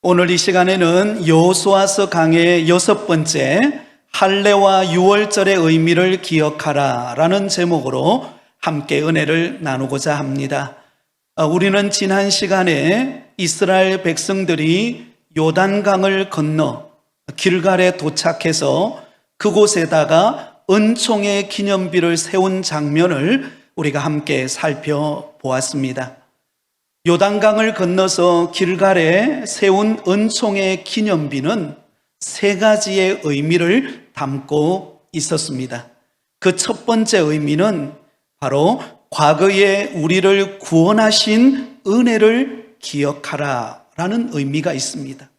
오늘 이 시간에는 여호수아서 강의 6번째 할례와 유월절의 의미를 기억하라 라는 제목으로 함께 은혜를 나누고자 합니다. 우리는 지난 시간에 이스라엘 백성들이 요단강을 건너 길갈에 도착해서 그곳에다가 은총의 기념비를 세운 장면을 우리가 함께 살펴보았습니다. 요단강을 건너서 길갈에 세운 은총의 기념비는 세 가지의 의미를 담고 있었습니다. 그 첫 번째 의미는 바로 과거에 우리를 구원하신 은혜를 기억하라 라는 의미가 있습니다.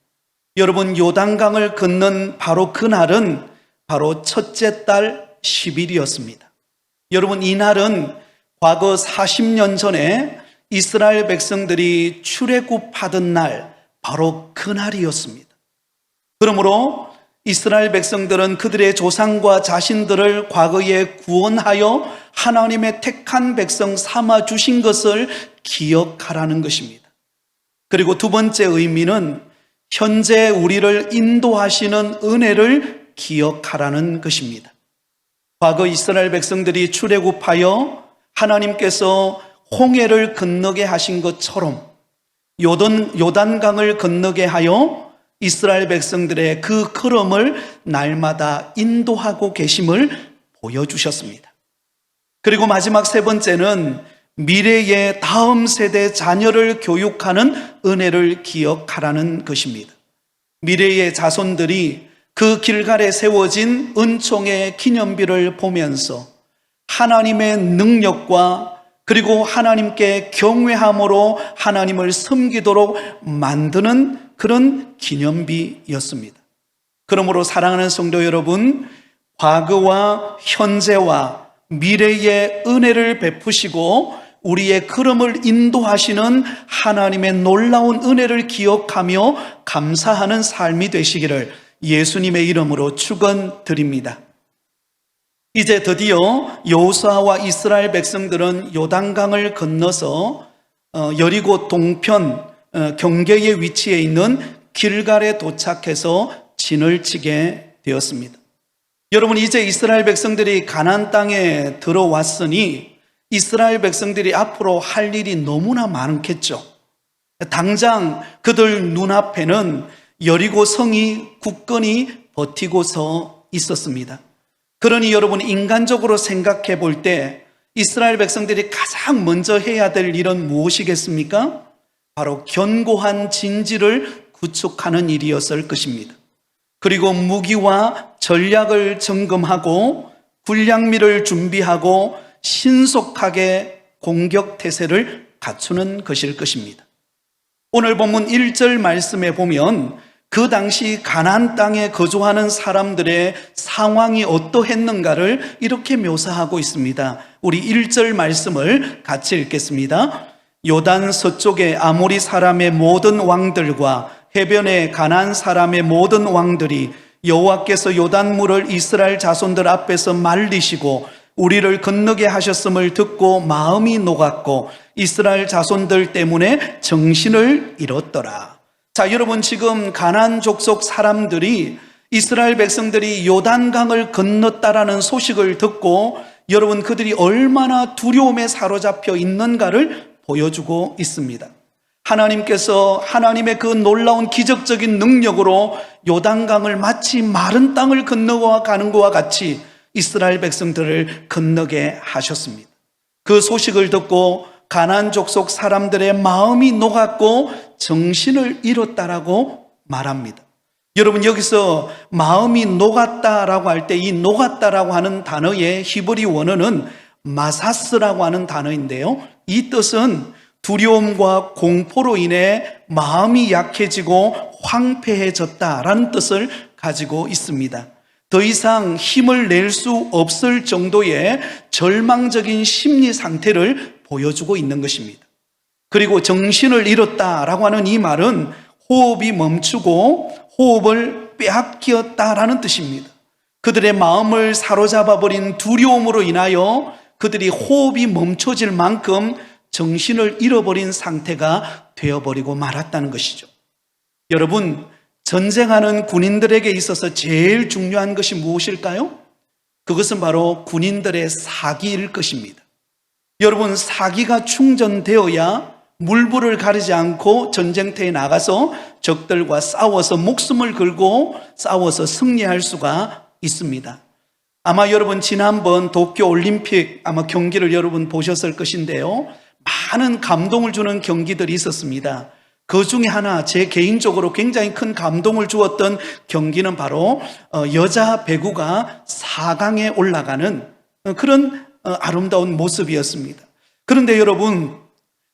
여러분, 요단강을 건넌 바로 그날은 바로 첫째 달 10일이었습니다. 여러분, 이 날은 과거 40년 전에 이스라엘 백성들이 출애굽하던 날, 바로 그날이었습니다. 그러므로 이스라엘 백성들은 그들의 조상과 자신들을 과거에 구원하여 하나님의 택한 백성 삼아 주신 것을 기억하라는 것입니다. 그리고 두 번째 의미는 현재 우리를 인도하시는 은혜를 기억하라는 것입니다. 과거 이스라엘 백성들이 출애굽하여 하나님께서 홍해를 건너게 하신 것처럼 요단강을 건너게 하여 이스라엘 백성들의 그 걸음을 날마다 인도하고 계심을 보여주셨습니다. 그리고 마지막 세 번째는 미래의 다음 세대 자녀를 교육하는 은혜를 기억하라는 것입니다. 미래의 자손들이 그 길갈에 세워진 은총의 기념비를 보면서 하나님의 능력과 그리고 하나님께 경외함으로 하나님을 섬기도록 만드는 그런 기념비였습니다. 그러므로 사랑하는 성도 여러분, 과거와 현재와 미래의 은혜를 베푸시고 우리의 걸음을 인도하시는 하나님의 놀라운 은혜를 기억하며 감사하는 삶이 되시기를 예수님의 이름으로 축원드립니다. 이제 드디어 여호수아와 이스라엘 백성들은 요단강을 건너서 여리고 동편 경계에 위치해 있는 길갈에 도착해서 진을 치게 되었습니다. 여러분, 이제 이스라엘 백성들이 가나안 땅에 들어왔으니 이스라엘 백성들이 앞으로 할 일이 너무나 많겠죠. 당장 그들 눈앞에는 여리고 성이 굳건히 버티고서 있었습니다. 그러니 여러분, 인간적으로 생각해 볼 때 이스라엘 백성들이 가장 먼저 해야 될 일은 무엇이겠습니까? 바로 견고한 진지를 구축하는 일이었을 것입니다. 그리고 무기와 전략을 점검하고 군량미를 준비하고 신속하게 공격 태세를 갖추는 것일 것입니다. 오늘 본문 1절 말씀에 보면 그 당시 가나안 땅에 거주하는 사람들의 상황이 어떠했는가를 이렇게 묘사하고 있습니다. 우리 1절 말씀을 같이 읽겠습니다. 요단 서쪽의 아모리 사람의 모든 왕들과 해변의 가나안 사람의 모든 왕들이 여호와께서 요단물을 이스라엘 자손들 앞에서 말리시고 우리를 건너게 하셨음을 듣고 마음이 녹았고 이스라엘 자손들 때문에 정신을 잃었더라. 자, 여러분, 지금 가나안 족속 사람들이 이스라엘 백성들이 요단강을 건넜다라는 소식을 듣고 여러분, 그들이 얼마나 두려움에 사로잡혀 있는가를 보여주고 있습니다. 하나님께서 하나님의 그 놀라운 기적적인 능력으로 요단강을 마치 마른 땅을 건너가는 것과 같이 이스라엘 백성들을 건너게 하셨습니다. 그 소식을 듣고 가나안 족속 사람들의 마음이 녹았고 정신을 잃었다라고 말합니다. 여러분, 여기서 마음이 녹았다라고 할 때 이 녹았다라고 하는 단어의 히브리 원어는 마사스라고 하는 단어인데요, 이 뜻은 두려움과 공포로 인해 마음이 약해지고 황폐해졌다라는 뜻을 가지고 있습니다. 더 이상 힘을 낼 수 없을 정도의 절망적인 심리 상태를 보여주고 있는 것입니다. 그리고 정신을 잃었다라고 하는 이 말은 호흡이 멈추고 호흡을 빼앗겼다라는 뜻입니다. 그들의 마음을 사로잡아버린 두려움으로 인하여 그들이 호흡이 멈춰질 만큼 정신을 잃어버린 상태가 되어버리고 말았다는 것이죠. 여러분, 전쟁하는 군인들에게 있어서 제일 중요한 것이 무엇일까요? 그것은 바로 군인들의 사기일 것입니다. 여러분, 사기가 충전되어야 물불을 가리지 않고 전쟁터에 나가서 적들과 싸워서 목숨을 걸고 싸워서 승리할 수가 있습니다. 아마 여러분 지난번 도쿄올림픽 아마 경기를 여러분 보셨을 것인데요, 많은 감동을 주는 경기들이 있었습니다. 그 중에 하나, 제 개인적으로 굉장히 큰 감동을 주었던 경기는 바로 여자 배구가 4강에 올라가는 그런 아름다운 모습이었습니다. 그런데 여러분,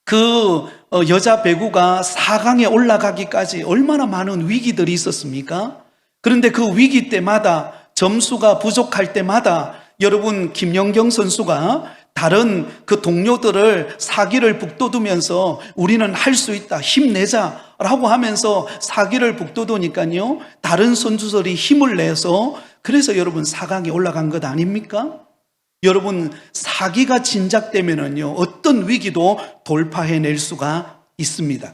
그 여자 배구가 4강에 올라가기까지 얼마나 많은 위기들이 있었습니까? 그런데 그 위기 때마다, 점수가 부족할 때마다 여러분, 김연경 선수가 다른 그 동료들을 사기를 북돋우면서 우리는 할 수 있다, 힘내자 라고 하면서 사기를 북돋우니까요, 다른 선수들이 힘을 내서, 그래서 여러분 4강에 올라간 것 아닙니까? 여러분, 사기가 진작되면은요, 어떤 위기도 돌파해낼 수가 있습니다.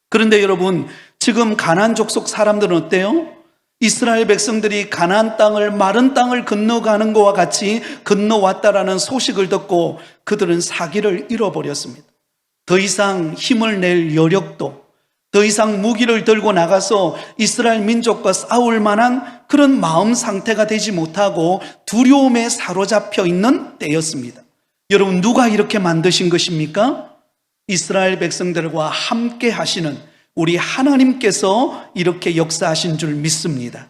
그런데 여러분, 지금 가나안 족속 사람들은 어때요? 이스라엘 백성들이 가나안 땅을, 마른 땅을 건너가는 것과 같이 건너왔다라는 소식을 듣고 그들은 사기를 잃어버렸습니다. 더 이상 힘을 낼 여력도, 더 이상 무기를 들고 나가서 이스라엘 민족과 싸울 만한 그런 마음 상태가 되지 못하고 두려움에 사로잡혀 있는 때였습니다. 여러분, 누가 이렇게 만드신 것입니까? 이스라엘 백성들과 함께 하시는 우리 하나님께서 이렇게 역사하신 줄 믿습니다.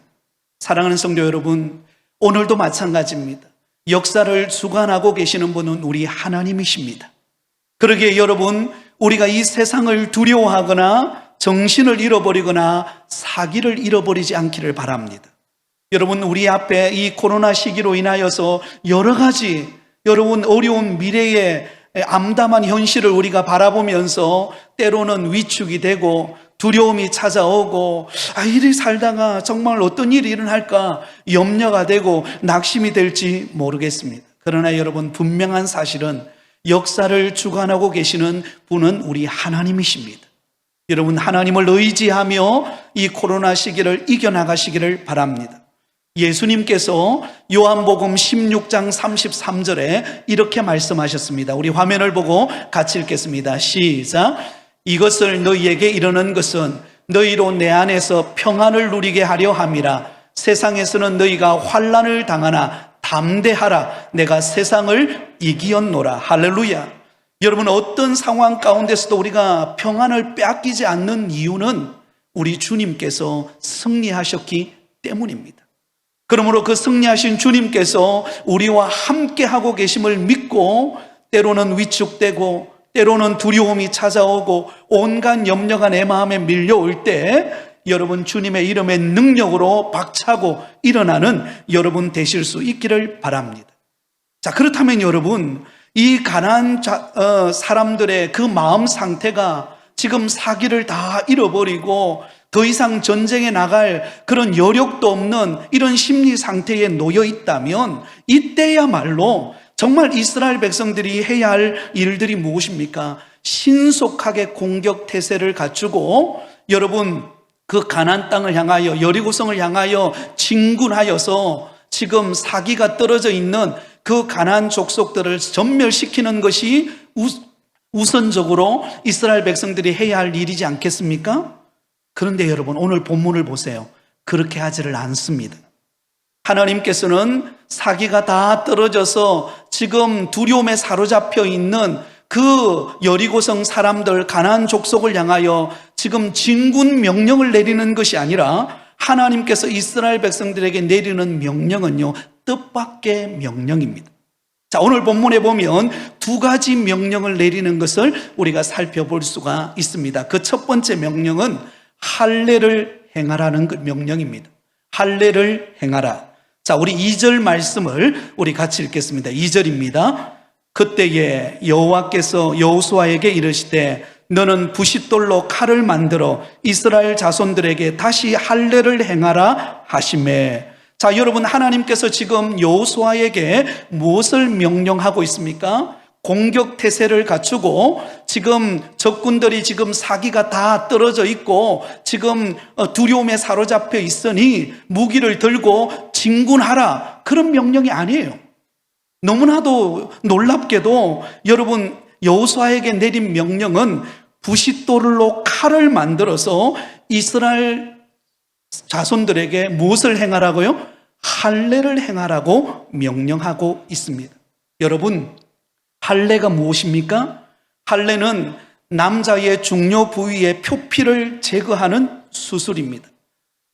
사랑하는 성도 여러분, 오늘도 마찬가지입니다. 역사를 주관하고 계시는 분은 우리 하나님이십니다. 그러기에 여러분, 우리가 이 세상을 두려워하거나 정신을 잃어버리거나 사기를 잃어버리지 않기를 바랍니다. 여러분, 우리 앞에 이 코로나 시기로 인하여서 여러 가지 여러분 어려운 미래의 암담한 현실을 우리가 바라보면서 때로는 위축이 되고 두려움이 찾아오고, 이리 살다가 정말 어떤 일이 일어날까 염려가 되고 낙심이 될지 모르겠습니다. 그러나 여러분, 분명한 사실은 역사를 주관하고 계시는 분은 우리 하나님이십니다. 여러분, 하나님을 의지하며 이 코로나 시기를 이겨나가시기를 바랍니다. 예수님께서 요한복음 16장 33절에 이렇게 말씀하셨습니다. 우리 화면을 보고 같이 읽겠습니다. 시작. 이것을 너희에게 이르는 것은 너희로 내 안에서 평안을 누리게 하려 함이라. 세상에서는 너희가 환난을 당하나 담대하라. 내가 세상을 이기었노라. 할렐루야. 여러분, 어떤 상황 가운데서도 우리가 평안을 빼앗기지 않는 이유는 우리 주님께서 승리하셨기 때문입니다. 그러므로 그 승리하신 주님께서 우리와 함께하고 계심을 믿고 때로는 위축되고 때로는 두려움이 찾아오고 온갖 염려가 내 마음에 밀려올 때 여러분, 주님의 이름의 능력으로 박차고 일어나는 여러분 되실 수 있기를 바랍니다. 자, 그렇다면 여러분, 이 가나안 사람들의 그 마음 상태가 지금 사기를 다 잃어버리고 더 이상 전쟁에 나갈 그런 여력도 없는 이런 심리 상태에 놓여 있다면 이때야말로 정말 이스라엘 백성들이 해야 할 일들이 무엇입니까? 신속하게 공격 태세를 갖추고 여러분, 그 가나안 땅을 향하여, 여리고성을 향하여 진군하여서 지금 사기가 떨어져 있는 그 가나안 족속들을 전멸시키는 것이 우선적으로 이스라엘 백성들이 해야 할 일이지 않겠습니까? 그런데 여러분, 오늘 본문을 보세요. 그렇게 하지를 않습니다. 하나님께서는 사기가 다 떨어져서 지금 두려움에 사로잡혀 있는 그 여리고성 사람들, 가나안 족속을 향하여 지금 진군 명령을 내리는 것이 아니라 하나님께서 이스라엘 백성들에게 내리는 명령은요, 뜻밖의 명령입니다. 자, 오늘 본문에 보면 두 가지 명령을 내리는 것을 우리가 살펴볼 수가 있습니다. 그 첫 번째 명령은 할례를 행하라는 그 명령입니다. 할례를 행하라. 자, 우리 2절 말씀을 우리 같이 읽겠습니다. 2절입니다. 그때에 여호와께서 여호수아에게 이르시되 너는 부싯돌로 칼을 만들어 이스라엘 자손들에게 다시 할례를 행하라 하시매. 자, 여러분, 하나님께서 지금 여호수아에게 무엇을 명령하고 있습니까? 공격 태세를 갖추고 지금 적군들이 지금 사기가 다 떨어져 있고 지금 두려움에 사로잡혀 있으니 무기를 들고 진군하라, 그런 명령이 아니에요. 너무나도 놀랍게도 여러분, 여호수아에게 내린 명령은 부싯돌로 칼을 만들어서 이스라엘 자손들에게 무엇을 행하라고요? 할례를 행하라고 명령하고 있습니다. 여러분, 할례가 무엇입니까? 할례는 남자의 중요 부위의 표피를 제거하는 수술입니다.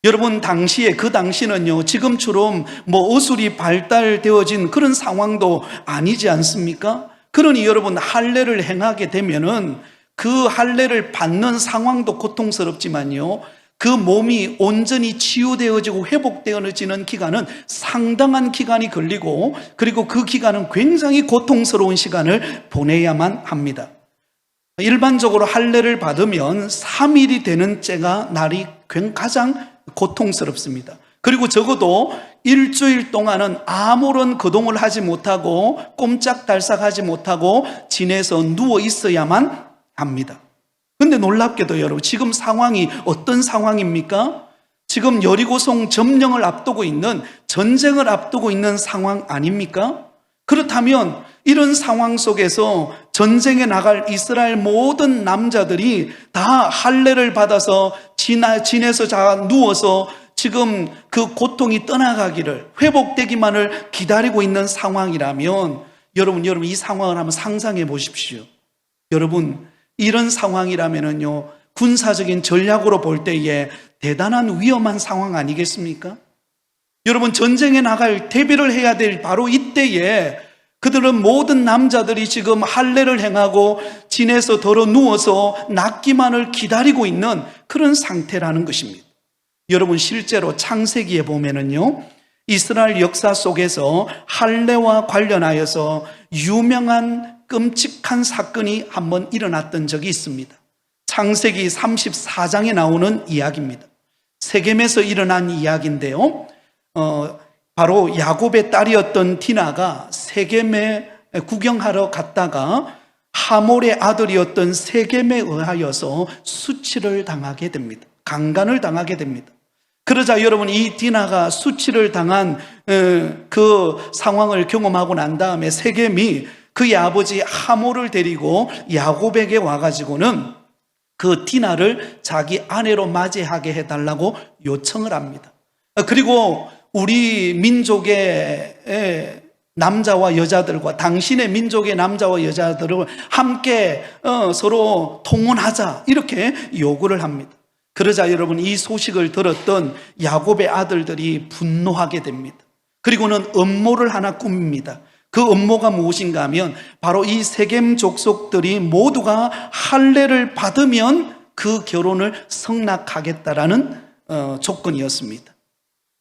여러분, 그 당시는요, 지금처럼 의술이 발달되어진 그런 상황도 아니지 않습니까? 그러니 여러분, 할례를 행하게 되면은 그 할례를 받는 상황도 고통스럽지만요, 그 몸이 온전히 치유되어지고 회복되어지는 기간은 상당한 기간이 걸리고, 그리고 그 기간은 굉장히 고통스러운 시간을 보내야만 합니다. 일반적으로 할례를 받으면 3일이 되는 때가 날이 가장 고통스럽습니다. 그리고 적어도 일주일 동안은 아무런 거동을 하지 못하고 꼼짝달싹하지 못하고 지내서 누워 있어야만 합니다. 근데 놀랍게도 여러분, 지금 상황이 어떤 상황입니까? 지금 여리고성 점령을 앞두고 있는, 전쟁을 앞두고 있는 상황 아닙니까? 그렇다면 이런 상황 속에서 전쟁에 나갈 이스라엘 모든 남자들이 다 할례를 받아서 지내서 누워서 지금 그 고통이 떠나가기를, 회복되기만을 기다리고 있는 상황이라면 여러분 이 상황을 한번 상상해 보십시오. 여러분, 이런 상황이라면요, 군사적인 전략으로 볼 때에 대단한 위험한 상황 아니겠습니까? 여러분, 전쟁에 나갈 대비를 해야 될 바로 이때에 그들은 모든 남자들이 지금 할례를 행하고 진에서 덜어 누워서 낫기만을 기다리고 있는 그런 상태라는 것입니다. 여러분, 실제로 창세기에 보면은요, 이스라엘 역사 속에서 할례와 관련하여서 유명한 끔찍한 사건이 한번 일어났던 적이 있습니다. 창세기 34장에 나오는 이야기입니다. 세겜에서 일어난 이야기인데요, 바로 야곱의 딸이었던 디나가 세겜에 구경하러 갔다가 하몰의 아들이었던 세겜에 의하여서 수치를 당하게 됩니다. 강간을 당하게 됩니다. 그러자 여러분, 이 디나가 수치를 당한 그 상황을 경험하고 난 다음에 세겜이 그의 아버지 하몰을 데리고 야곱에게 와가지고는 그 디나를 자기 아내로 맞이하게 해달라고 요청을 합니다. 그리고 우리 민족의 남자와 여자들과 당신의 민족의 남자와 여자들을 함께 서로 통혼하자, 이렇게 요구를 합니다. 그러자 여러분, 이 소식을 들었던 야곱의 아들들이 분노하게 됩니다. 그리고는 음모를 하나 꾸밉니다. 그 음모가 무엇인가 하면 바로 이 세겜 족속들이 모두가 할례를 받으면 그 결혼을 성낙하겠다라는 조건이었습니다.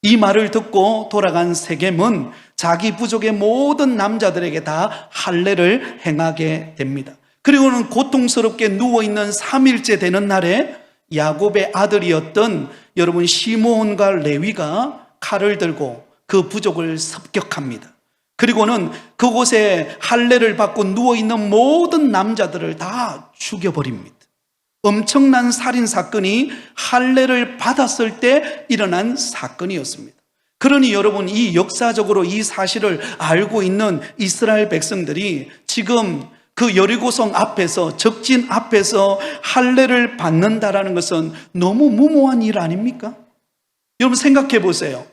이 말을 듣고 돌아간 세겜은 자기 부족의 모든 남자들에게 다 할례를 행하게 됩니다. 그리고는 고통스럽게 누워있는 3일째 되는 날에 야곱의 아들이었던 여러분 시므온과 레위가 칼을 들고 그 부족을 습격합니다. 그리고는 그곳에 할례를 받고 누워있는 모든 남자들을 다 죽여버립니다. 엄청난 살인사건이 할례를 받았을 때 일어난 사건이었습니다. 그러니 여러분, 이 역사적으로 이 사실을 알고 있는 이스라엘 백성들이 지금 그 여리고성 앞에서, 적진 앞에서 할례를 받는다라는 것은 너무 무모한 일 아닙니까? 여러분 생각해 보세요.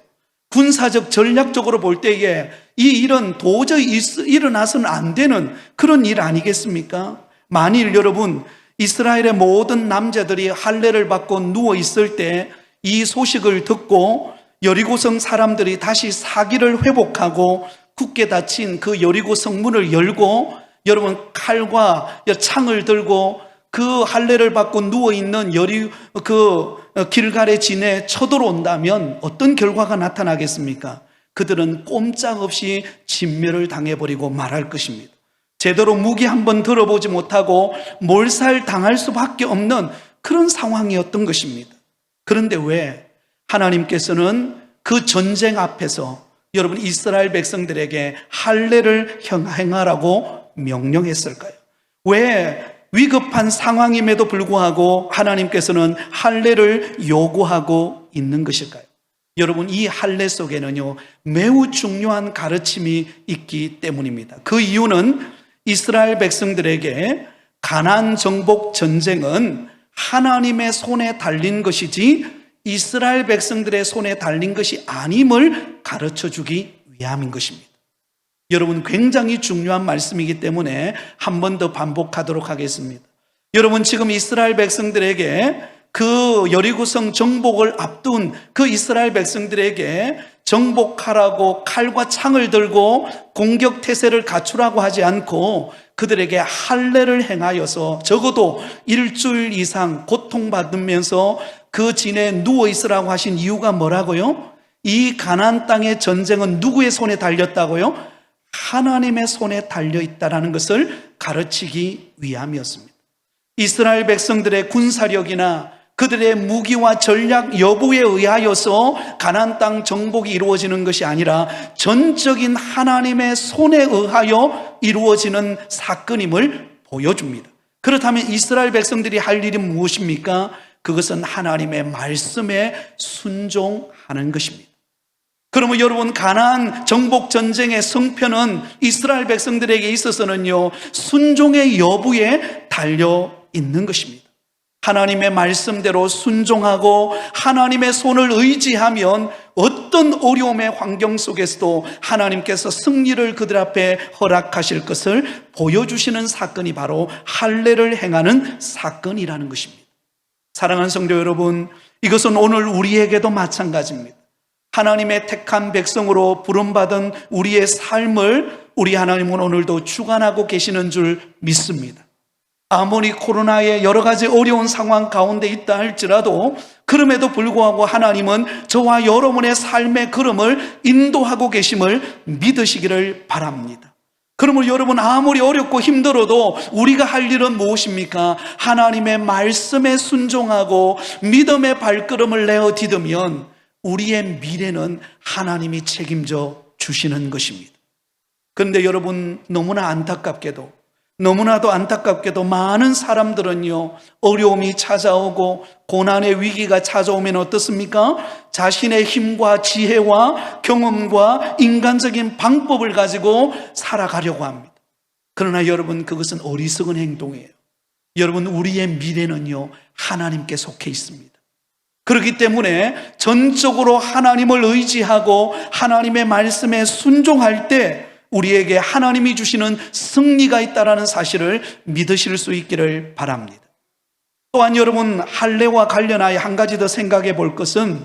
군사적 전략적으로 볼 때에 이 일은 도저히 일어나서는 안 되는 그런 일 아니겠습니까? 만일 여러분, 이스라엘의 모든 남자들이 할례를 받고 누워 있을 때 이 소식을 듣고 여리고성 사람들이 다시 사기를 회복하고 굳게 닫힌 그 여리고 성문을 열고 여러분 칼과 창을 들고 그 할례를 받고 누워있는 길갈의 진에 쳐들어온다면 어떤 결과가 나타나겠습니까? 그들은 꼼짝없이 진멸을 당해버리고 말할 것입니다. 제대로 무기 한번 들어보지 못하고 몰살당할 수밖에 없는 그런 상황이었던 것입니다. 그런데 왜 하나님께서는 그 전쟁 앞에서 여러분 이스라엘 백성들에게 할례를 행하라고 명령했을까요? 왜 위급한 상황임에도 불구하고 하나님께서는 할례를 요구하고 있는 것일까요? 여러분, 이 할례 속에는요, 매우 중요한 가르침이 있기 때문입니다. 그 이유는 이스라엘 백성들에게 가나안 정복 전쟁은 하나님의 손에 달린 것이지 이스라엘 백성들의 손에 달린 것이 아님을 가르쳐 주기 위함인 것입니다. 여러분, 굉장히 중요한 말씀이기 때문에 한 번 더 반복하도록 하겠습니다. 여러분, 지금 이스라엘 백성들에게 그 여리고성 정복을 앞둔 그 이스라엘 백성들에게 정복하라고 칼과 창을 들고 공격 태세를 갖추라고 하지 않고 그들에게 할례를 행하여서 적어도 일주일 이상 고통받으면서 그 진에 누워 있으라고 하신 이유가 뭐라고요? 이 가나안 땅의 전쟁은 누구의 손에 달렸다고요? 하나님의 손에 달려있다는 것을 가르치기 위함이었습니다. 이스라엘 백성들의 군사력이나 그들의 무기와 전략 여부에 의하여서 가나안 땅 정복이 이루어지는 것이 아니라 전적인 하나님의 손에 의하여 이루어지는 사건임을 보여줍니다. 그렇다면 이스라엘 백성들이 할 일이 무엇입니까? 그것은 하나님의 말씀에 순종하는 것입니다. 그러면 여러분, 가나안 정복 전쟁의 성패는 이스라엘 백성들에게 있어서는요, 순종의 여부에 달려 있는 것입니다. 하나님의 말씀대로 순종하고 하나님의 손을 의지하면 어떤 어려움의 환경 속에서도 하나님께서 승리를 그들 앞에 허락하실 것을 보여주시는 사건이 바로 할례를 행하는 사건이라는 것입니다. 사랑하는 성도 여러분, 이것은 오늘 우리에게도 마찬가지입니다. 하나님의 택한 백성으로 부름받은 우리의 삶을 우리 하나님은 오늘도 주관하고 계시는 줄 믿습니다. 아무리 코로나의 여러 가지 어려운 상황 가운데 있다 할지라도 그럼에도 불구하고 하나님은 저와 여러분의 삶의 걸음을 인도하고 계심을 믿으시기를 바랍니다. 그러므로 여러분, 아무리 어렵고 힘들어도 우리가 할 일은 무엇입니까? 하나님의 말씀에 순종하고 믿음의 발걸음을 내어 디디면 우리의 미래는 하나님이 책임져 주시는 것입니다. 그런데 여러분, 너무나도 안타깝게도 많은 사람들은요, 어려움이 찾아오고 고난의 위기가 찾아오면 어떻습니까? 자신의 힘과 지혜와 경험과 인간적인 방법을 가지고 살아가려고 합니다. 그러나 여러분, 그것은 어리석은 행동이에요. 여러분, 우리의 미래는요, 하나님께 속해 있습니다. 그렇기 때문에 전적으로 하나님을 의지하고 하나님의 말씀에 순종할 때 우리에게 하나님이 주시는 승리가 있다는 사실을 믿으실 수 있기를 바랍니다. 또한 여러분, 할례와 관련하여 한 가지 더 생각해 볼 것은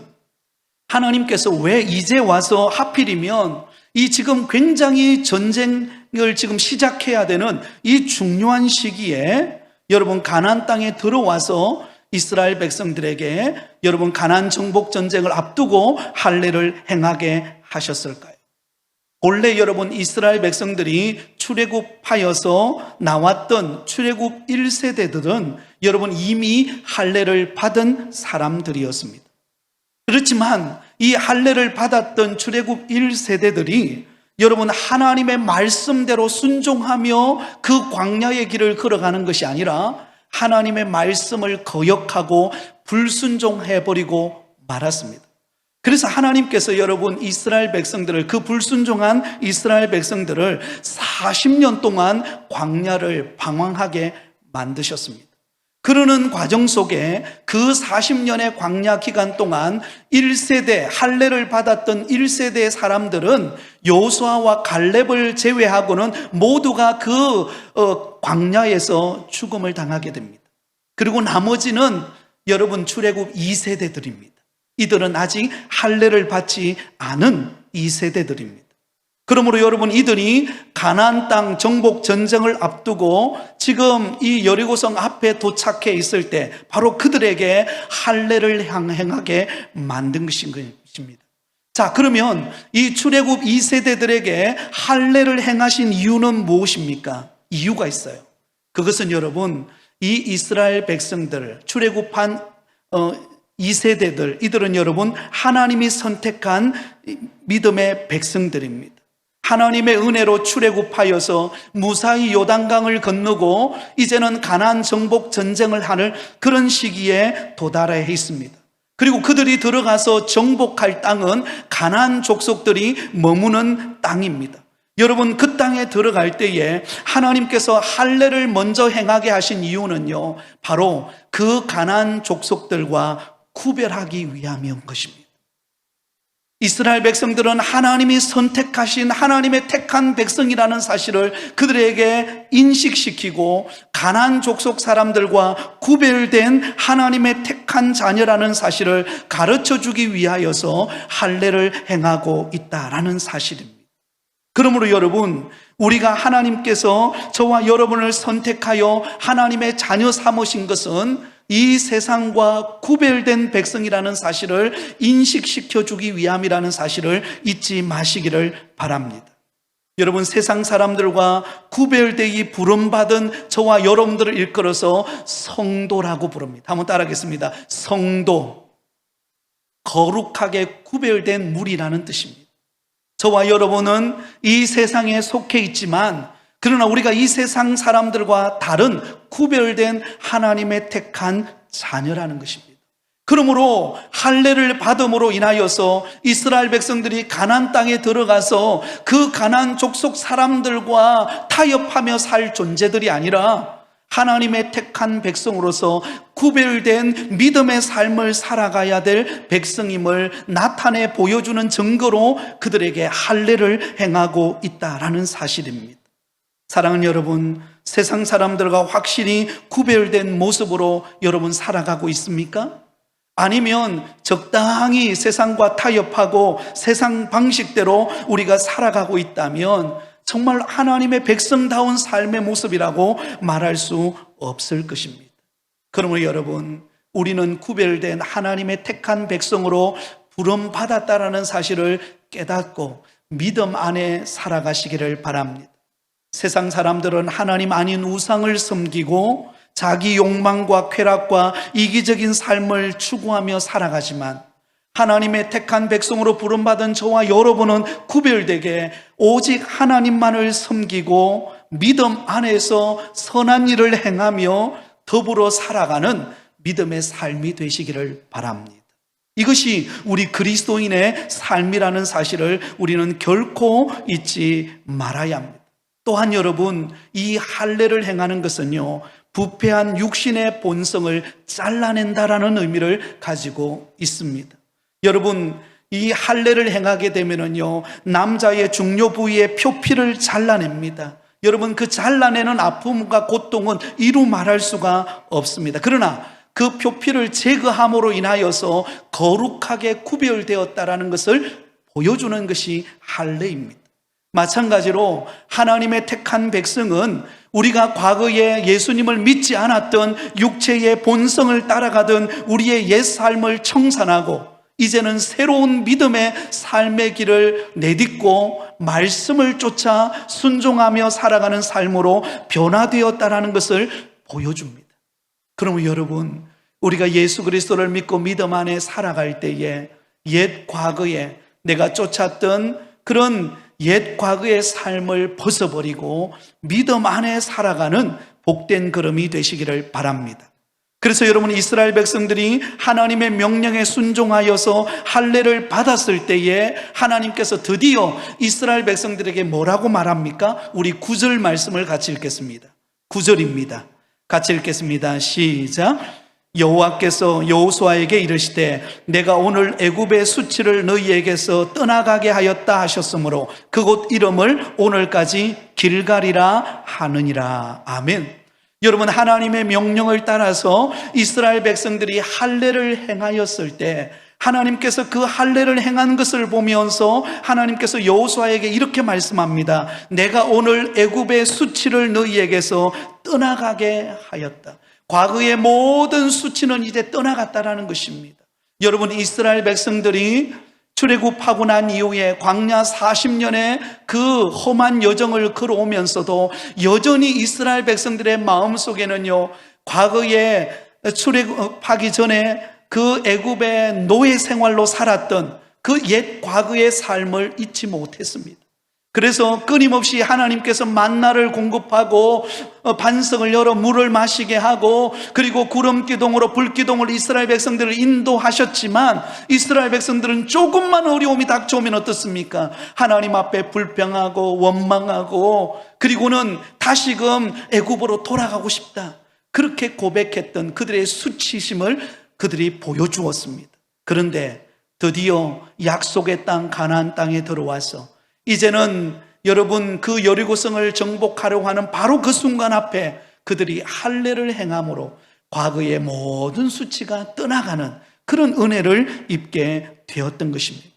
하나님께서 왜 이제 와서 하필이면 이 지금 굉장히 전쟁을 지금 시작해야 되는 이 중요한 시기에 여러분 가나안 땅에 들어와서 이스라엘 백성들에게 여러분 가나안 정복 전쟁을 앞두고 할례를 행하게 하셨을까요? 본래 여러분 이스라엘 백성들이 출애굽하여서 나왔던 출애굽 1세대들은 여러분 이미 할례를 받은 사람들이었습니다. 그렇지만 이 할례를 받았던 출애굽 1세대들이 여러분 하나님의 말씀대로 순종하며 그 광야의 길을 걸어가는 것이 아니라 하나님의 말씀을 거역하고 불순종해버리고 말았습니다. 그래서 하나님께서 여러분 이스라엘 백성들을, 그 불순종한 이스라엘 백성들을 40년 동안 광야를 방황하게 만드셨습니다. 그러는 과정 속에 그 40년의 광야 기간 동안 1세대, 할례를 받았던 1세대의 사람들은 여호수아와 갈렙을 제외하고는 모두가 그 광야에서 죽음을 당하게 됩니다. 그리고 나머지는 여러분 출애굽 2세대들입니다. 이들은 아직 할례를 받지 않은 2세대들입니다. 그러므로 여러분 이들이 가나안 땅 정복 전쟁을 앞두고 지금 이 여리고성 앞에 도착해 있을 때 바로 그들에게 할례를 행하게 만든 것인 것입니다. 자, 그러면 이 출애굽 2세대들에게 할례를 행하신 이유는 무엇입니까? 이유가 있어요. 그것은 여러분 이 이스라엘 백성들, 출애굽한 2세대들, 이들은 여러분 하나님이 선택한 믿음의 백성들입니다. 하나님의 은혜로 출애굽하여서 무사히 요단강을 건너고 이제는 가나안 정복 전쟁을 하는 그런 시기에 도달해 있습니다. 그리고 그들이 들어가서 정복할 땅은 가나안 족속들이 머무는 땅입니다. 여러분, 그 땅에 들어갈 때에 하나님께서 할례를 먼저 행하게 하신 이유는요, 바로 그 가나안 족속들과 구별하기 위함이었던 것입니다. 이스라엘 백성들은 하나님이 선택하신 하나님의 택한 백성이라는 사실을 그들에게 인식시키고 가나안 족속 사람들과 구별된 하나님의 택한 자녀라는 사실을 가르쳐주기 위하여서 할례를 행하고 있다라는 사실입니다. 그러므로 여러분, 우리가 하나님께서 저와 여러분을 선택하여 하나님의 자녀 삼으신 것은 이 세상과 구별된 백성이라는 사실을 인식시켜주기 위함이라는 사실을 잊지 마시기를 바랍니다. 여러분, 세상 사람들과 구별되기 부름받은 저와 여러분들을 일컬어서 성도라고 부릅니다. 한번 따라하겠습니다. 성도, 거룩하게 구별된 무리라는 뜻입니다. 저와 여러분은 이 세상에 속해 있지만 그러나 우리가 이 세상 사람들과 다른 구별된 하나님의 택한 자녀라는 것입니다. 그러므로 할례를 받음으로 인하여서 이스라엘 백성들이 가나안 땅에 들어가서 그 가나안 족속 사람들과 타협하며 살 존재들이 아니라 하나님의 택한 백성으로서 구별된 믿음의 삶을 살아가야 될 백성임을 나타내 보여주는 증거로 그들에게 할례를 행하고 있다라는 사실입니다. 사랑하는 여러분, 세상 사람들과 확실히 구별된 모습으로 여러분 살아가고 있습니까? 아니면 적당히 세상과 타협하고 세상 방식대로 우리가 살아가고 있다면 정말 하나님의 백성다운 삶의 모습이라고 말할 수 없을 것입니다. 그러므로 여러분, 우리는 구별된 하나님의 택한 백성으로 부름받았다라는 사실을 깨닫고 믿음 안에 살아가시기를 바랍니다. 세상 사람들은 하나님 아닌 우상을 섬기고 자기 욕망과 쾌락과 이기적인 삶을 추구하며 살아가지만 하나님의 택한 백성으로 부름받은 저와 여러분은 구별되게 오직 하나님만을 섬기고 믿음 안에서 선한 일을 행하며 더불어 살아가는 믿음의 삶이 되시기를 바랍니다. 이것이 우리 그리스도인의 삶이라는 사실을 우리는 결코 잊지 말아야 합니다. 또한 여러분, 이 할례를 행하는 것은요, 부패한 육신의 본성을 잘라낸다라는 의미를 가지고 있습니다. 여러분, 이 할례를 행하게 되면은요, 남자의 중요 부위의 표피를 잘라냅니다. 여러분, 그 잘라내는 아픔과 고통은 이루 말할 수가 없습니다. 그러나 그 표피를 제거함으로 인하여서 거룩하게 구별되었다라는 것을 보여주는 것이 할례입니다. 마찬가지로 하나님의 택한 백성은 우리가 과거에 예수님을 믿지 않았던 육체의 본성을 따라가던 우리의 옛 삶을 청산하고 이제는 새로운 믿음의 삶의 길을 내딛고 말씀을 쫓아 순종하며 살아가는 삶으로 변화되었다는 것을 보여줍니다. 그러면 여러분, 우리가 예수 그리스도를 믿고 믿음 안에 살아갈 때에 옛 과거에 내가 쫓았던 그런 옛 과거의 삶을 벗어버리고 믿음 안에 살아가는 복된 걸음이 되시기를 바랍니다. 그래서 여러분, 이스라엘 백성들이 하나님의 명령에 순종하여서 할례를 받았을 때에 하나님께서 드디어 이스라엘 백성들에게 뭐라고 말합니까? 우리 9절 말씀을 같이 읽겠습니다. 9절입니다. 같이 읽겠습니다. 시작. 여호와께서 여호수아에게 이르시되 내가 오늘 애굽의 수치를 너희에게서 떠나가게 하였다 하셨으므로 그곳 이름을 오늘까지 길갈이라 하느니라. 아멘. 여러분, 하나님의 명령을 따라서 이스라엘 백성들이 할례를 행하였을 때 하나님께서 그 할례를 행한 것을 보면서 하나님께서 여호수아에게 이렇게 말씀합니다. 내가 오늘 애굽의 수치를 너희에게서 떠나가게 하였다. 과거의 모든 수치는 이제 떠나갔다라는 것입니다. 여러분, 이스라엘 백성들이 출애굽하고 난 이후에 광야 40년의 그 험한 여정을 걸어오면서도 여전히 이스라엘 백성들의 마음속에는요, 과거에 출애굽하기 전에 그 애굽의 노예 생활로 살았던 그 옛 과거의 삶을 잊지 못했습니다. 그래서 끊임없이 하나님께서 만나를 공급하고 반석을 열어 물을 마시게 하고, 그리고 구름기둥으로 불기둥으로 이스라엘 백성들을 인도하셨지만, 이스라엘 백성들은 조금만 어려움이 닥쳐오면 어떻습니까? 하나님 앞에 불평하고 원망하고, 그리고는 다시금 애굽으로 돌아가고 싶다, 그렇게 고백했던 그들의 수치심을 그들이 보여주었습니다. 그런데 드디어 약속의 땅 가나안 땅에 들어와서 이제는 여러분, 그 여리고성을 정복하려고 하는 바로 그 순간 앞에 그들이 할례를 행함으로 과거의 모든 수치가 떠나가는 그런 은혜를 입게 되었던 것입니다.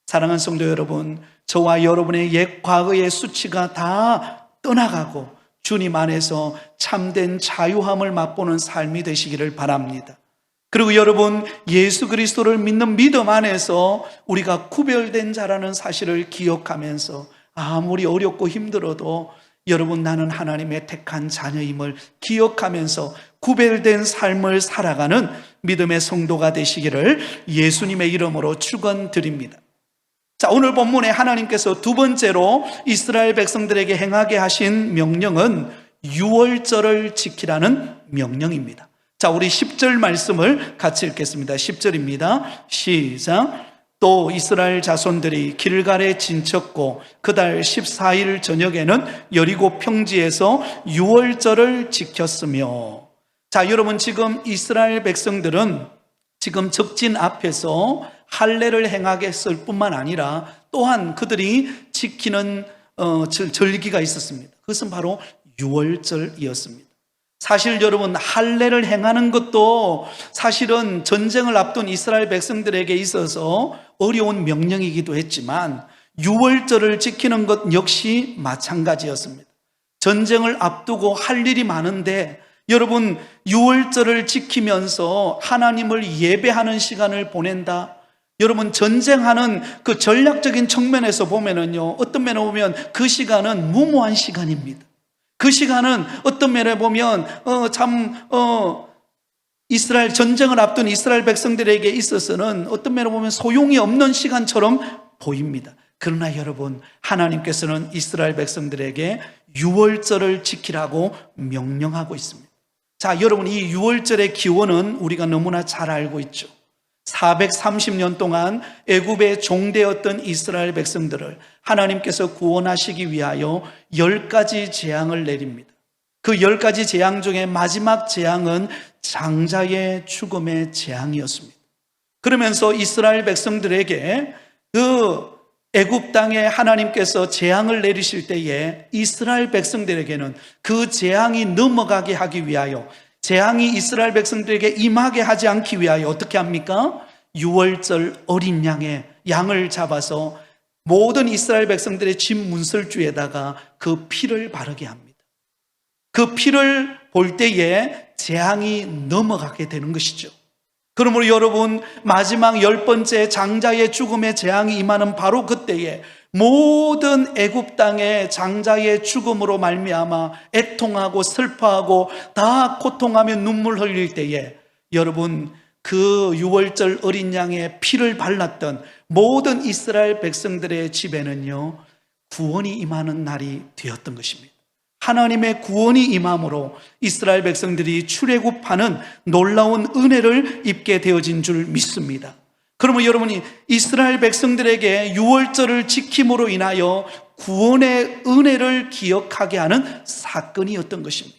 사랑하는 성도 여러분, 저와 여러분의 옛 과거의 수치가 다 떠나가고 주님 안에서 참된 자유함을 맛보는 삶이 되시기를 바랍니다. 그리고 여러분, 예수 그리스도를 믿는 믿음 안에서 우리가 구별된 자라는 사실을 기억하면서 아무리 어렵고 힘들어도 여러분, 나는 하나님의 택한 자녀임을 기억하면서 구별된 삶을 살아가는 믿음의 성도가 되시기를 예수님의 이름으로 축원드립니다. 자, 오늘 본문에 하나님께서 두 번째로 이스라엘 백성들에게 행하게 하신 명령은 유월절을 지키라는 명령입니다. 자, 우리 10절 말씀을 같이 읽겠습니다. 10절입니다. 시작. 또 이스라엘 자손들이 길갈에 진쳤고 그달 14일 저녁에는 여리고 평지에서 유월절을 지켰으며. 자, 여러분, 지금 이스라엘 백성들은 지금 적진 앞에서 할례를 행하게 했을 뿐만 아니라 또한 그들이 지키는 절기가 있었습니다. 그것은 바로 유월절이었습니다. 사실 여러분, 할례를 행하는 것도 사실은 전쟁을 앞둔 이스라엘 백성들에게 있어서 어려운 명령이기도 했지만, 유월절을 지키는 것 역시 마찬가지였습니다. 전쟁을 앞두고 할 일이 많은데 여러분, 유월절을 지키면서 하나님을 예배하는 시간을 보낸다. 여러분, 전쟁하는 그 전략적인 측면에서 보면은요, 어떤 면에 보면 그 시간은 무모한 시간입니다. 그 시간은 어떤 면에 보면 이스라엘 전쟁을 앞둔 이스라엘 백성들에게 있어서는 어떤 면에 보면 소용이 없는 시간처럼 보입니다. 그러나 여러분, 하나님께서는 이스라엘 백성들에게 유월절을 지키라고 명령하고 있습니다. 자, 여러분, 이 유월절의 기원은 우리가 너무나 잘 알고 있죠. 430년 동안 애굽의 종되었던 이스라엘 백성들을 하나님께서 구원하시기 위하여 10가지 재앙을 내립니다. 그 10가지 재앙 중에 마지막 재앙은 장자의 죽음의 재앙이었습니다. 그러면서 이스라엘 백성들에게 그 애굽 땅에 하나님께서 재앙을 내리실 때에 이스라엘 백성들에게는 그 재앙이 넘어가게 하기 위하여, 재앙이 이스라엘 백성들에게 임하게 하지 않기 위하여 어떻게 합니까? 유월절 어린 양을 잡아서 모든 이스라엘 백성들의 집 문설주에다가 그 피를 바르게 합니다. 그 피를 볼 때에 재앙이 넘어가게 되는 것이죠. 그러므로 여러분, 마지막 10번째 장자의 죽음의 재앙이 임하는 바로 그때에 모든 애굽 땅의 장자의 죽음으로 말미암아 애통하고 슬퍼하고 다 고통하며 눈물 흘릴 때에 여러분, 그 유월절 어린 양의 피를 발랐던 모든 이스라엘 백성들의 집에는요, 구원이 임하는 날이 되었던 것입니다. 하나님의 구원이 임함으로 이스라엘 백성들이 출애굽하는 놀라운 은혜를 입게 되어진 줄 믿습니다. 그러면 여러분이 이스라엘 백성들에게 유월절을 지킴으로 인하여 구원의 은혜를 기억하게 하는 사건이었던 것입니다.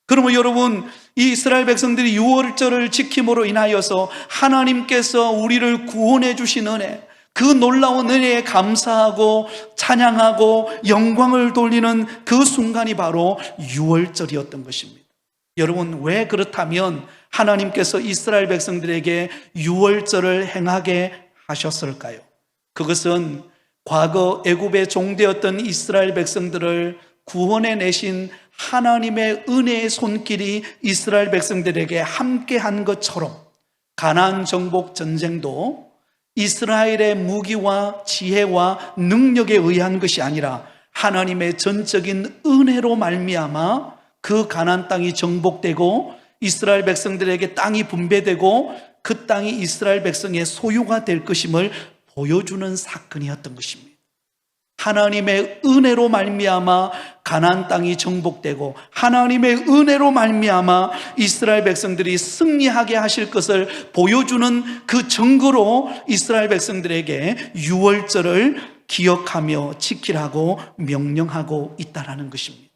그러면 여러분, 이 이스라엘 백성들이 유월절을 지킴으로 인하여서 하나님께서 우리를 구원해 주신 은혜, 그 놀라운 은혜에 감사하고 찬양하고 영광을 돌리는 그 순간이 바로 유월절이었던 것입니다. 여러분, 왜 그렇다면 하나님께서 이스라엘 백성들에게 유월절을 행하게 하셨을까요? 그것은 과거 애굽의 종되었던 이스라엘 백성들을 구원해 내신 하나님의 은혜의 손길이 이스라엘 백성들에게 함께한 것처럼 가나안 정복 전쟁도 이스라엘의 무기와 지혜와 능력에 의한 것이 아니라 하나님의 전적인 은혜로 말미암아 그 가나안 땅이 정복되고 이스라엘 백성들에게 땅이 분배되고 그 땅이 이스라엘 백성의 소유가 될 것임을 보여주는 사건이었던 것입니다. 하나님의 은혜로 말미암아 가나안 땅이 정복되고 하나님의 은혜로 말미암아 이스라엘 백성들이 승리하게 하실 것을 보여주는 그 증거로 이스라엘 백성들에게 유월절을 기억하며 지키라고 명령하고 있다는 것입니다.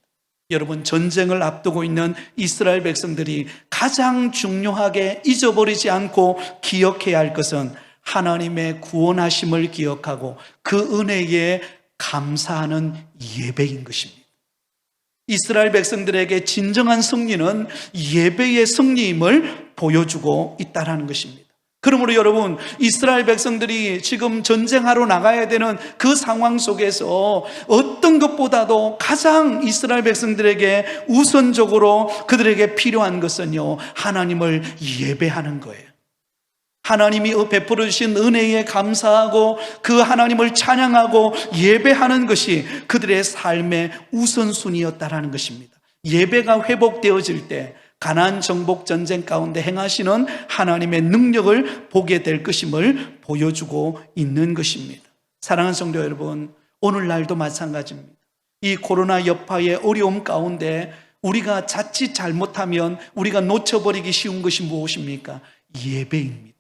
여러분, 전쟁을 앞두고 있는 이스라엘 백성들이 가장 중요하게 잊어버리지 않고 기억해야 할 것은 하나님의 구원하심을 기억하고 그 은혜에 감사하는 예배인 것입니다. 이스라엘 백성들에게 진정한 승리는 예배의 승리임을 보여주고 있다는 것입니다. 그러므로 여러분, 이스라엘 백성들이 지금 전쟁하러 나가야 되는 그 상황 속에서 어떤 것보다도 가장 이스라엘 백성들에게 우선적으로 그들에게 필요한 것은요, 하나님을 예배하는 거예요. 하나님이 베풀어 주신 은혜에 감사하고 그 하나님을 찬양하고 예배하는 것이 그들의 삶의 우선순위였다라는 것입니다. 예배가 회복되어질 때 가나안 정복 전쟁 가운데 행하시는 하나님의 능력을 보게 될 것임을 보여주고 있는 것입니다. 사랑하는 성도 여러분, 오늘날도 마찬가지입니다. 이 코로나 여파의 어려움 가운데 우리가 자칫 잘못하면 우리가 놓쳐버리기 쉬운 것이 무엇입니까? 예배입니다.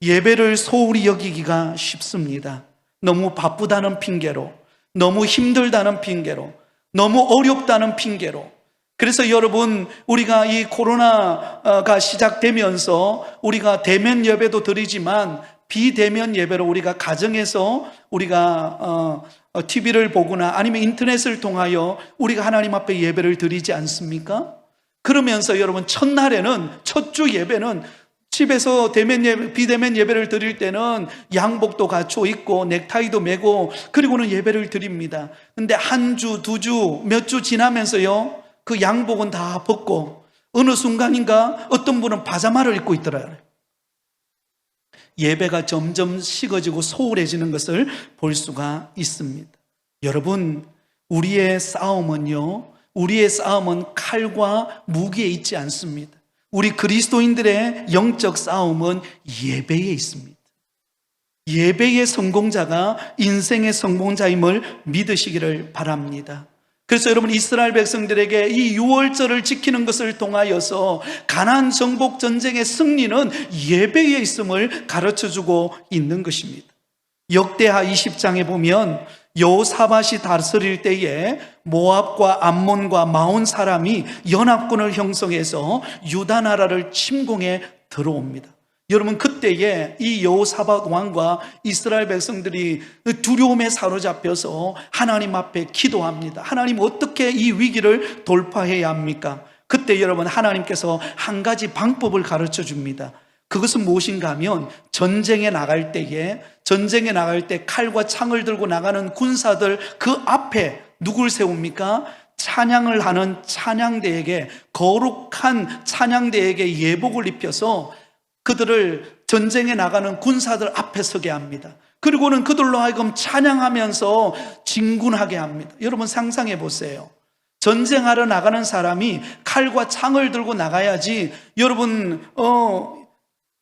예배를 소홀히 여기기가 쉽습니다. 너무 바쁘다는 핑계로, 너무 힘들다는 핑계로, 너무 어렵다는 핑계로. 그래서 여러분, 우리가 이 코로나가 시작되면서 우리가 대면 예배도 드리지만 비대면 예배로 우리가 가정에서 우리가 TV를 보거나 아니면 인터넷을 통하여 우리가 하나님 앞에 예배를 드리지 않습니까? 그러면서 여러분, 첫날에는, 첫 주 예배는 집에서 비대면 예배를 드릴 때는 양복도 갖춰 입고 넥타이도 메고 그리고는 예배를 드립니다. 근데 한 주, 두 주, 몇 주 지나면서요, 그 양복은 다 벗고 어느 순간인가 어떤 분은 파자마를 입고 있더라고요. 예배가 점점 식어지고 소홀해지는 것을 볼 수가 있습니다. 여러분, 우리의 싸움은 칼과 무기에 있지 않습니다. 우리 그리스도인들의 영적 싸움은 예배에 있습니다. 예배의 성공자가 인생의 성공자임을 믿으시기를 바랍니다. 그래서 여러분, 이스라엘 백성들에게 이 유월절을 지키는 것을 통하여서 가나안 정복 전쟁의 승리는 예배에 있음을 가르쳐주고 있는 것입니다. 역대하 20장에 보면 여호사밧이 다스릴 때에 모압과 암몬과 마온 사람이 연합군을 형성해서 유다 나라를 침공해 들어옵니다. 여러분, 그때에 이 여호사밧 왕과 이스라엘 백성들이 두려움에 사로잡혀서 하나님 앞에 기도합니다. 하나님, 어떻게 이 위기를 돌파해야 합니까? 그때 여러분, 하나님께서 한 가지 방법을 가르쳐 줍니다. 그것은 무엇인가 하면 전쟁에 나갈 때 칼과 창을 들고 나가는 군사들 그 앞에 누굴 세웁니까? 찬양을 하는 찬양대에게, 거룩한 찬양대에게 예복을 입혀서 그들을 전쟁에 나가는 군사들 앞에 서게 합니다. 그리고는 그들로 하여금 찬양하면서 진군하게 합니다. 여러분, 상상해 보세요. 전쟁하러 나가는 사람이 칼과 창을 들고 나가야지 여러분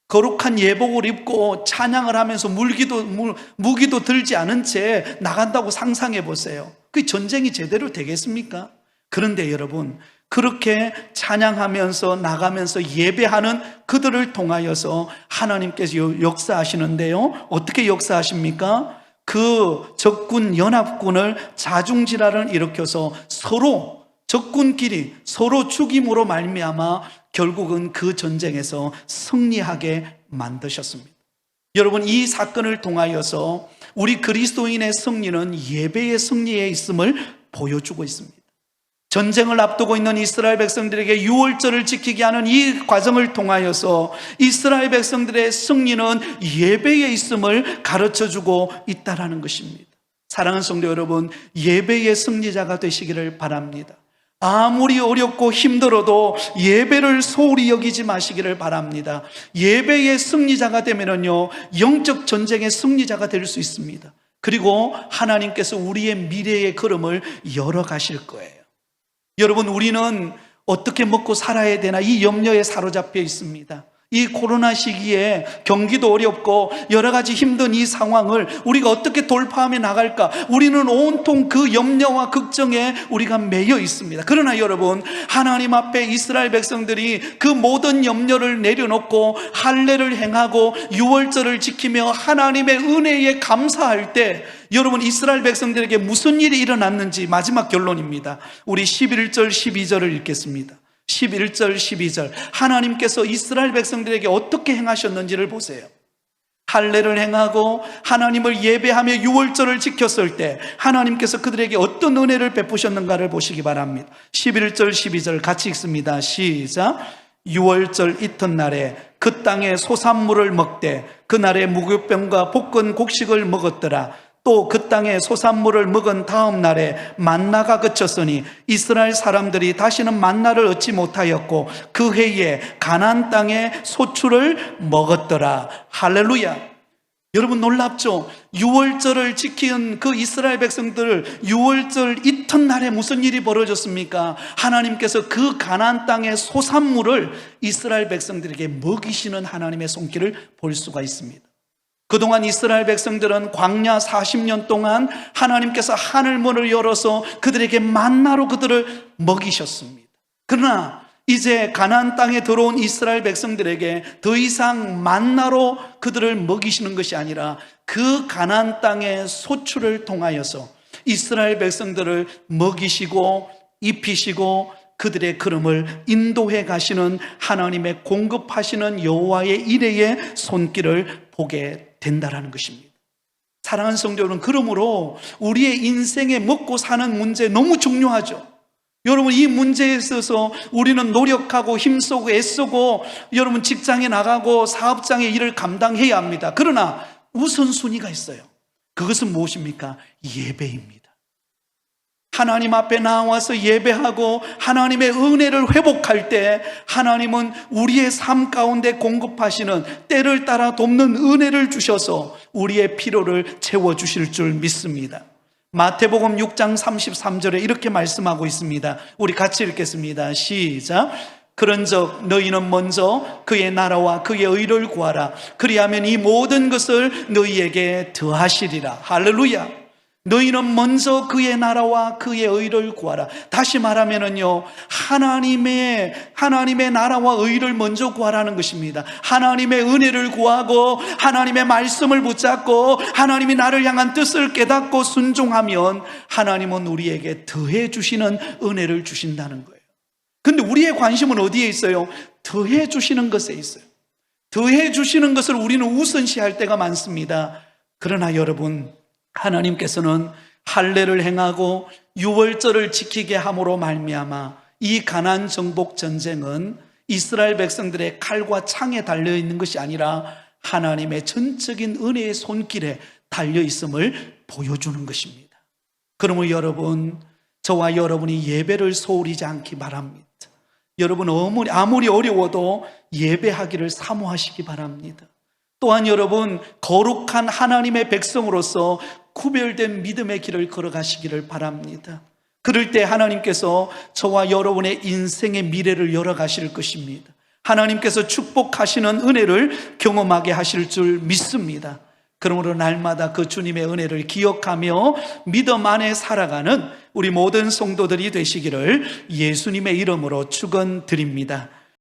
거룩한 예복을 입고 찬양을 하면서 무기도 들지 않은 채 나간다고 상상해 보세요. 그 전쟁이 제대로 되겠습니까? 그런데 여러분, 그렇게 찬양하면서 나가면서 예배하는 그들을 통하여서 하나님께서 역사하시는데요, 어떻게 역사하십니까? 그 적군 연합군을 자중질환을 일으켜서 서로 적군끼리 서로 죽임으로 말미암아 결국은 그 전쟁에서 승리하게 만드셨습니다. 여러분, 이 사건을 통하여서 우리 그리스도인의 승리는 예배의 승리에 있음을 보여주고 있습니다. 전쟁을 앞두고 있는 이스라엘 백성들에게 유월절을 지키게 하는 이 과정을 통하여서 이스라엘 백성들의 승리는 예배에 있음을 가르쳐주고 있다는 것입니다. 사랑하는 성도 여러분, 예배의 승리자가 되시기를 바랍니다. 아무리 어렵고 힘들어도 예배를 소홀히 여기지 마시기를 바랍니다. 예배의 승리자가 되면요, 영적 전쟁의 승리자가 될 수 있습니다. 그리고 하나님께서 우리의 미래의 걸음을 열어가실 거예요. 여러분, 우리는 어떻게 먹고 살아야 되나 이 염려에 사로잡혀 있습니다. 이 코로나 시기에 경기도 어렵고 여러 가지 힘든 이 상황을 우리가 어떻게 돌파하며 나갈까? 우리는 온통 그 염려와 걱정에 우리가 매여 있습니다. 그러나 여러분, 하나님 앞에 이스라엘 백성들이 그 모든 염려를 내려놓고 할례를 행하고 유월절을 지키며 하나님의 은혜에 감사할 때 여러분, 이스라엘 백성들에게 무슨 일이 일어났는지 마지막 결론입니다. 우리 11절 12절을 읽겠습니다. 11절 12절, 하나님께서 이스라엘 백성들에게 어떻게 행하셨는지를 보세요. 할례를 행하고 하나님을 예배하며 유월절을 지켰을 때 하나님께서 그들에게 어떤 은혜를 베푸셨는가를 보시기 바랍니다. 11절 12절 같이 읽습니다. 시작. 유월절 이튿날에 그 땅에 소산물을 먹되 그날에 무교병과 볶은 곡식을 먹었더라. 또 그 땅에 소산물을 먹은 다음 날에 만나가 그쳤으니 이스라엘 사람들이 다시는 만나를 얻지 못하였고 그 해에 가나안 땅에 소출을 먹었더라. 할렐루야. 여러분 놀랍죠? 유월절을 지킨 그 이스라엘 백성들, 유월절 이튿날에 무슨 일이 벌어졌습니까? 하나님께서 그 가나안 땅의 소산물을 이스라엘 백성들에게 먹이시는 하나님의 손길을 볼 수가 있습니다. 그동안 이스라엘 백성들은 광야 40년 동안 하나님께서 하늘문을 열어서 그들에게 만나로 그들을 먹이셨습니다. 그러나 이제 가나안 땅에 들어온 이스라엘 백성들에게 더 이상 만나로 그들을 먹이시는 것이 아니라 그 가나안 땅의 소출을 통하여서 이스라엘 백성들을 먹이시고 입히시고 그들의 걸음을 인도해 가시는 하나님의 공급하시는 여호와의 이레의 손길을 보게 된다라는 것입니다. 사랑하는 성도 여러분, 그러므로 우리의 인생에 먹고 사는 문제 너무 중요하죠. 여러분, 이 문제에 있어서 우리는 노력하고 힘쓰고 애쓰고 여러분 직장에 나가고 사업장의 일을 감당해야 합니다. 그러나 우선순위가 있어요. 그것은 무엇입니까? 예배입니다. 하나님 앞에 나와서 예배하고 하나님의 은혜를 회복할 때 하나님은 우리의 삶 가운데 공급하시는 때를 따라 돕는 은혜를 주셔서 우리의 필요를 채워주실 줄 믿습니다. 마태복음 6장 33절에 이렇게 말씀하고 있습니다. 우리 같이 읽겠습니다. 시작. 그런즉 너희는 먼저 그의 나라와 그의 의를 구하라. 그리하면 이 모든 것을 너희에게 더하시리라. 할렐루야. 너희는 먼저 그의 나라와 그의 의를 구하라. 다시 말하면은요, 하나님의 나라와 의를 먼저 구하라는 것입니다. 하나님의 은혜를 구하고 하나님의 말씀을 붙잡고 하나님이 나를 향한 뜻을 깨닫고 순종하면 하나님은 우리에게 더해 주시는 은혜를 주신다는 거예요. 근데 우리의 관심은 어디에 있어요? 더해 주시는 것에 있어요. 더해 주시는 것을 우리는 우선시할 때가 많습니다. 그러나 여러분, 하나님께서는 할례를 행하고 유월절을 지키게 함으로 말미암아 이 가나안 정복 전쟁은 이스라엘 백성들의 칼과 창에 달려 있는 것이 아니라 하나님의 전적인 은혜의 손길에 달려 있음을 보여주는 것입니다. 그러므로 여러분, 저와 여러분이 예배를 소홀히지 않기 바랍니다. 여러분 아무리 어려워도 예배하기를 사모하시기 바랍니다. 또한 여러분, 거룩한 하나님의 백성으로서 구별된 믿음의 길을 걸어가시기를 바랍니다. 그럴 때 하나님께서 저와 여러분의 인생의 미래를 열어가실 것입니다. 하나님께서 축복하시는 은혜를 경험하게 하실 줄 믿습니다. 그러므로 날마다 그 주님의 은혜를 기억하며 믿음 안에 살아가는 우리 모든 성도들이 되시기를 예수님의 이름으로 축원드립니다.